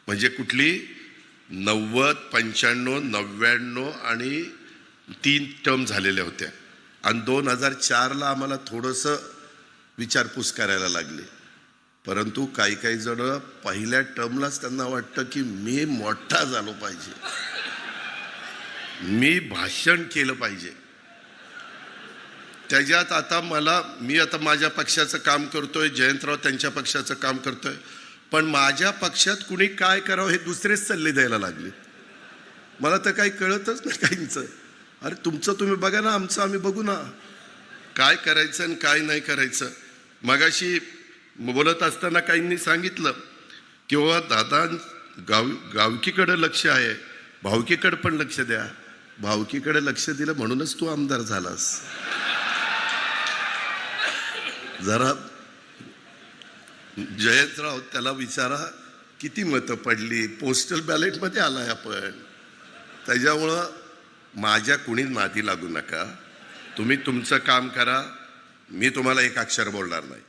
म्हणजे कुठली 90, 95, 99 आणि 3 टर्म झालेल्या होत्या आणि 2004ला आम्हाला थोडंसं विचारपूस करायला लागली. परंतु काही काही जण पहिल्या टर्मलाच त्यांना वाटतं की मी मोठा झालो पाहिजे, मी भाषण केलं पाहिजे. त्याच्यात आता मी आता माझ्या पक्षाचं काम करतोय, जयंतराव त्यांच्या पक्षाचं काम करतोय, पण माझ्या पक्षात कुणी काय करावं हे दुसरेच सल्ले द्यायला लागले. मला तर काही कळतच नाही काहींचं. अरे तुमचं तुम्ही बघा ना, आमचं आम्ही बघू ना, काय करायचं आणि काय नाही करायचं. मगाशी बोलत असताना काहींनी सांगितलं की बाबा दादा गावकीकडे लक्ष आहे, भावकीकडे पण लक्ष द्या. भावकीकडे लक्ष दिलं म्हणूनच तू आमदार झालास. जरा जयंतराव त्याला विचारा किती मतं पडली, पोस्टल बॅलेटमध्ये आलाय आपण. त्याच्यामुळं माझ्या कुणी नादी लागू नका, तुम्ही तुमचं काम करा, मी तुम्हाला एक अक्षर बोलणार नाही.